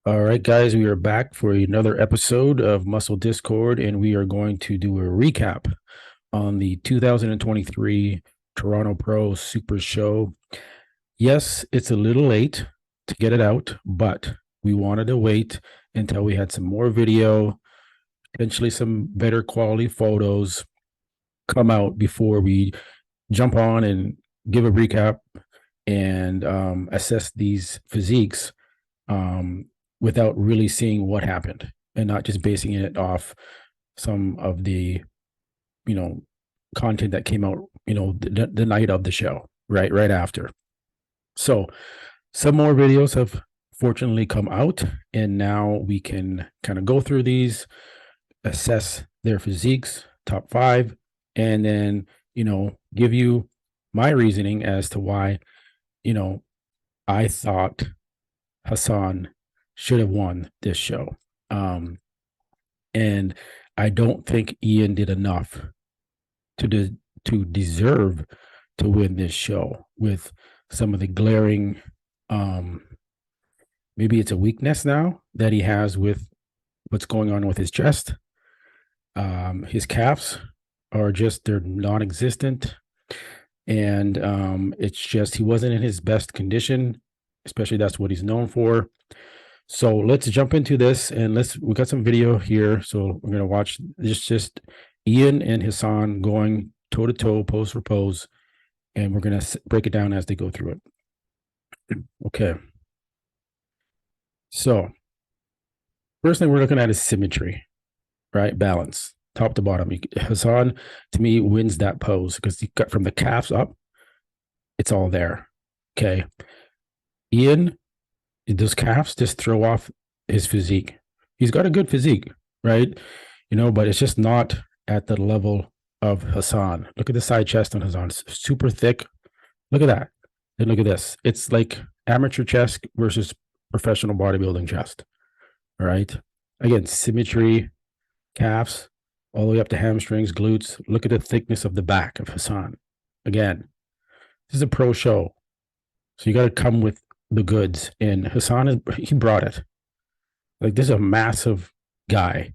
All right, guys, we are back for another episode of Muscle Discord, and we are going to do a recap on the 2023 Toronto Pro Super Show. Yes, it's a little late to get it out, but we wanted to wait until we had some more video, potentially some better quality photos come out before we jump on and give a recap and assess these physiques without really seeing what happened and not just basing it off some of the you know content that came out the night of the show, right after. So some more videos have fortunately come out, and now we can kind of go through these, assess their physiques, top five, and then give you my reasoning as to why you know I thought Hassan should have won this show. Um, and I don't think Iain did enough to to deserve to win this show with some of the glaring, um, maybe it's a weakness now that he has with what's going on with his chest. His calves are just they're non-existent, and it's just he wasn't in his best condition, especially that's what he's known for. So let's jump into this, and we got some video here. So we're gonna watch this just Iain and Hassan going toe to toe, pose for pose, and we're gonna break it down as they go through it. Okay. So first thing we're looking at is symmetry, right? Balance, top to bottom. Hassan to me wins that pose because he got from the calves up, it's all there. Okay. Iain, those calves just throw off his physique. He's got a good physique, right? But it's just not at the level of Hassan. Look at the side chest on Hassan. It's super thick. Look at that. And look at this. It's like amateur chest versus professional bodybuilding chest. All right. Again, symmetry, calves, all the way up to hamstrings, glutes. Look at the thickness of the back of Hassan. Again, this is a pro show. So you got to come with the goods. And Hassan, he brought it. Like, this is a massive guy.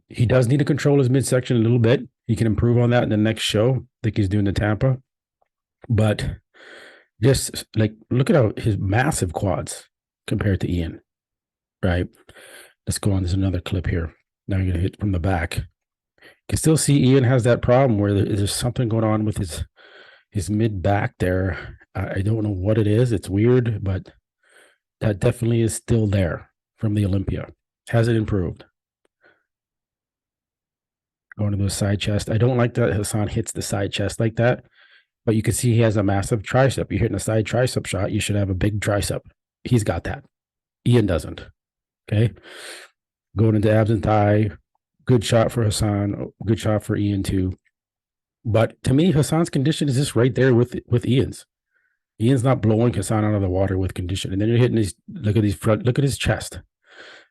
He does need to control his midsection a little bit. He can improve on that in the next show. I think he's doing the Tampa. But just like look at how his massive quads compared to Iain, right? Let's go on. There's another clip here. Now you're gonna hit from the back. You can still see Iain has that problem where there's something going on with his mid back there. I don't know what it is. It's weird, but that definitely is still there from the Olympia. Hasn't improved. Going to the side chest. I don't like that Hassan hits the side chest like that, but you can see he has a massive tricep. You're hitting a side tricep shot, you should have a big tricep. He's got that. Iain doesn't. Okay. Going into abs and thigh. Good shot for Hassan. Good shot for Iain too. But to me, Hassan's condition is just right there with Iain's. Iain's not blowing Hassan out of the water with condition. And then you're hitting these. Look at these front. Look at his chest.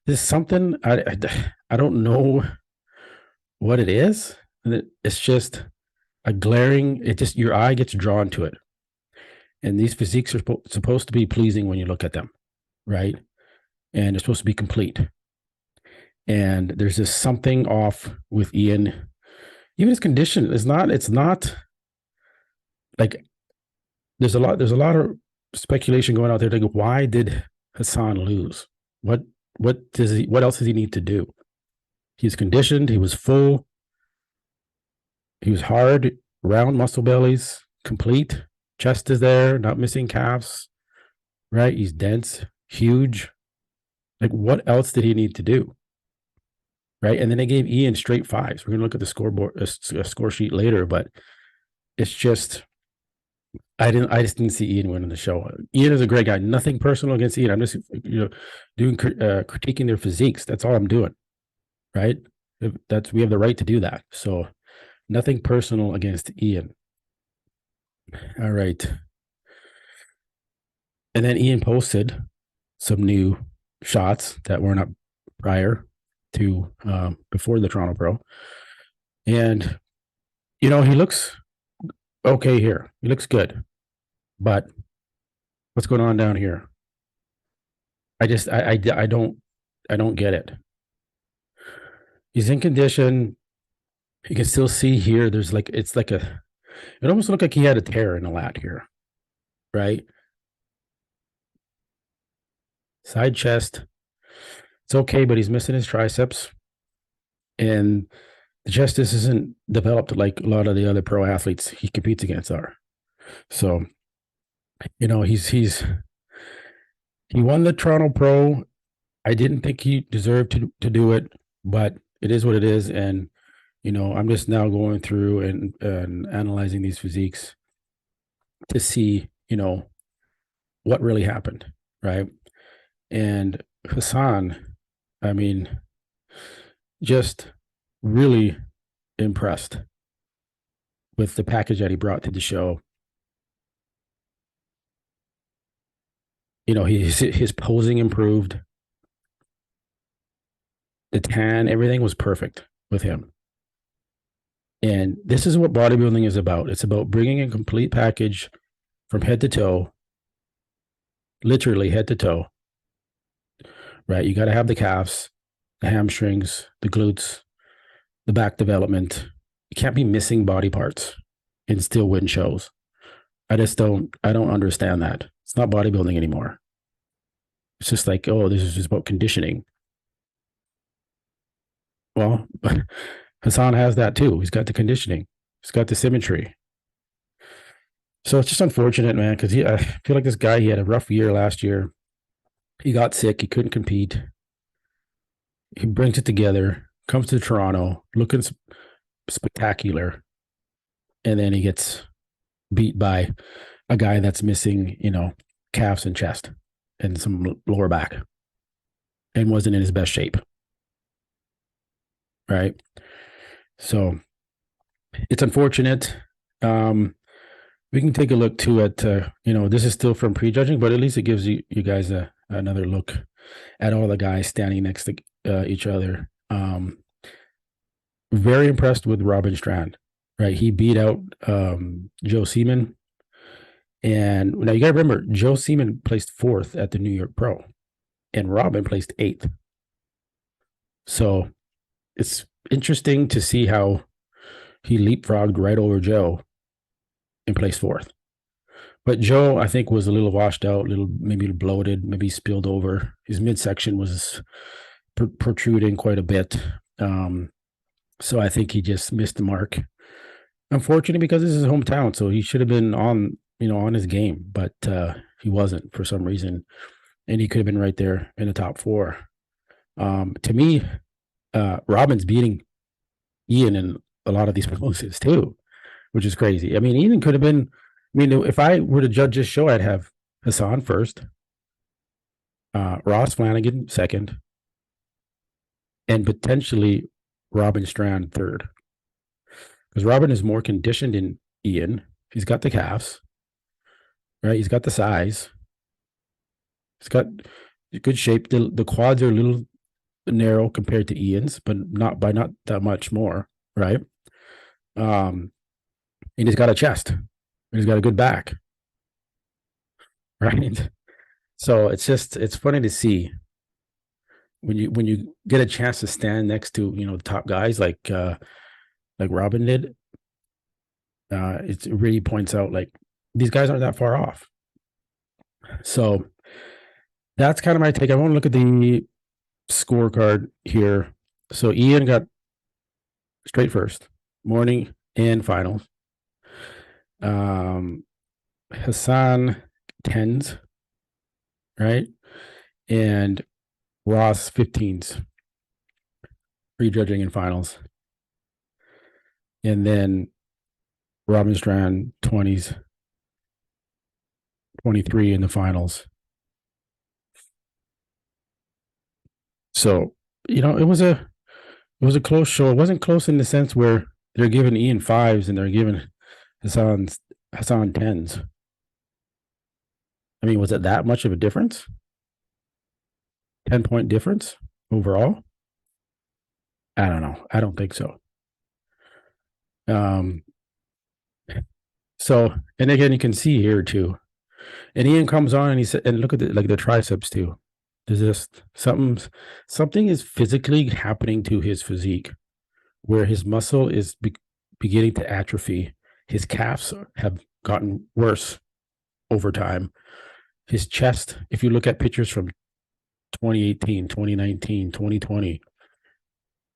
There's something I don't know what it is. It's just a glaring. It just your eye gets drawn to it. And these physiques are supposed to be pleasing when you look at them, right? And they're supposed to be complete. And there's just something off with Iain. Even his condition is not. It's not like there's a lot of speculation going out there. Like, why did Hassan lose? What else does he need to do? He's conditioned. He was full. He was hard, round muscle bellies, complete. Chest is there, not missing calves. Right? He's dense, huge. Like, what else did he need to do? Right? And then they gave Iain straight fives. We're gonna look at the scoreboard, score sheet later, but it's just I just didn't see Iain winning the show. Iain is a great guy. Nothing personal against Iain. I'm just doing critiquing their physiques. That's all I'm doing. Right? We have the right to do that. So nothing personal against Iain. All right. And then Iain posted some new shots that weren't up prior to before the Toronto Pro. And he looks okay here. He looks good. But what's going on down here? I don't get it. He's in condition. You can still see here. There's like it's like a. It almost looked like he had a tear in the lat here, right? Side chest. It's okay, but he's missing his triceps, and the chest isn't developed like a lot of the other pro athletes he competes against are. So, he won the Toronto Pro. I didn't think he deserved to do it, but it is what it is. And, I'm just now going through and analyzing these physiques to see, what really happened. Right. And Hassan, I mean, just really impressed with the package that he brought to the show. His posing improved, the tan, everything was perfect with him. And this is what bodybuilding is about. It's about bringing a complete package from head to toe, literally head to toe, right? You got to have the calves, the hamstrings, the glutes, the back development. You can't be missing body parts and still win shows. I don't understand that. It's not bodybuilding anymore. It's just like, oh, this is just about conditioning. Well, Hassan has that too. He's got the conditioning. He's got the symmetry. So it's just unfortunate, man, because I feel like this guy, he had a rough year last year. He got sick. He couldn't compete. He brings it together, comes to Toronto, looking spectacular. And then he gets beat by a guy that's missing, calves and chest and some lower back and wasn't in his best shape. Right. So it's unfortunate. We can take a look too at, this is still from prejudging, but at least it gives you guys another look at all the guys standing next to each other. Very impressed with Robin Strand, right? He beat out Joe Seaman. And now you got to remember, Joe Seaman placed 4th at the New York Pro, and Robin placed 8th. So it's interesting to see how he leapfrogged right over Joe and placed 4th. But Joe, I think, was a little washed out, maybe bloated, maybe spilled over. His midsection was protruding quite a bit. So I think he just missed the mark. Unfortunately, because this is his hometown, so he should have been on his game, but he wasn't for some reason, and he could have been right there in the top 4. To me, Robin's beating Iain in a lot of these promotions too, which is crazy. I mean, Iain could have been. I mean, if I were to judge this show, I'd have Hassan first, Ross Flanagan second, and potentially Robin Strand third. Because Robin is more conditioned than Iain. He's got the calves, right? He's got the size. He's got good shape. The quads are a little narrow compared to Iain's, but not that much more, right? And he's got a chest. And he's got a good back, right? So it's funny to see when you get a chance to stand next to the top guys like Robin did. It really points out like these guys aren't that far off. So that's kind of my take. I want to look at the scorecard here. So Iain got straight first, morning and finals. Hassan 10s, right? And Ross 15s, prejudging in finals. And then Robin Strand 20s, 23 in the finals. So, it was a close show. It wasn't close in the sense where they're giving Iain 5s and they're giving Hassan 10s. I mean, was it that much of a difference? 10-point difference overall? I don't know. I don't think so. So, and again, you can see here too. And Iain comes on and he said, and look at the triceps too. There's just something is physically happening to his physique where his muscle is beginning to atrophy. His calves have gotten worse over time. His chest, if you look at pictures from 2018, 2019, 2020,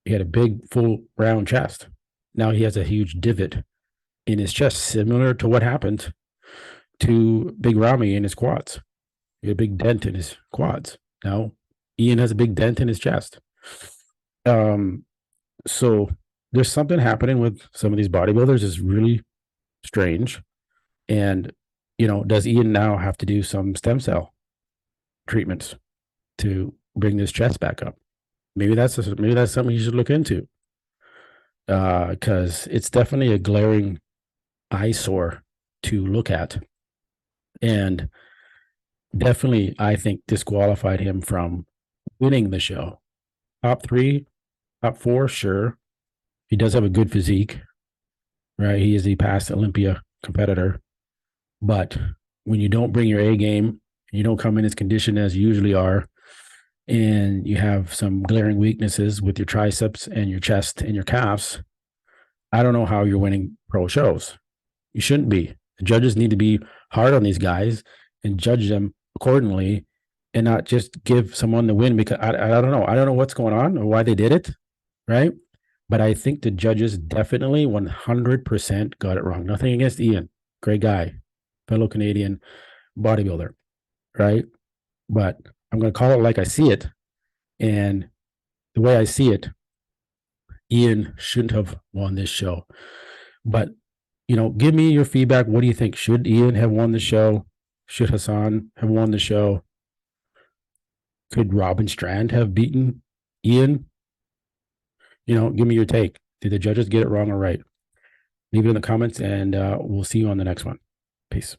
he had a big, full, round chest. Now he has a huge divot in his chest, similar to what happened to Big Ramy in his quads. He had a big dent in his quads. Now Iain has a big dent in his chest. So there's something happening with some of these bodybuilders is really strange. And, does Iain now have to do some stem cell treatments to bring this chest back up? Maybe that's something you should look into. Because it's definitely a glaring eyesore to look at. And definitely, I think, disqualified him from winning the show. Top 3, top 4, sure. He does have a good physique, right? He is a past Olympia competitor. But when you don't bring your A game, you don't come in as conditioned as you usually are, and you have some glaring weaknesses with your triceps and your chest and your calves, I don't know how you're winning pro shows. You shouldn't be. The judges need to be hard on these guys and judge them accordingly and not just give someone the win because I don't know. I don't know what's going on or why they did it, right? But I think the judges definitely 100% got it wrong. Nothing against Iain. Great guy, fellow Canadian bodybuilder, right? But I'm going to call it like I see it. And the way I see it, Iain shouldn't have won this show. But, give me your feedback. What do you think? Should Iain have won the show? Should Hassan have won the show? Could Robin Strand have beaten Iain? Give me your take. Did the judges get it wrong or right? Leave it in the comments, and we'll see you on the next one. Peace.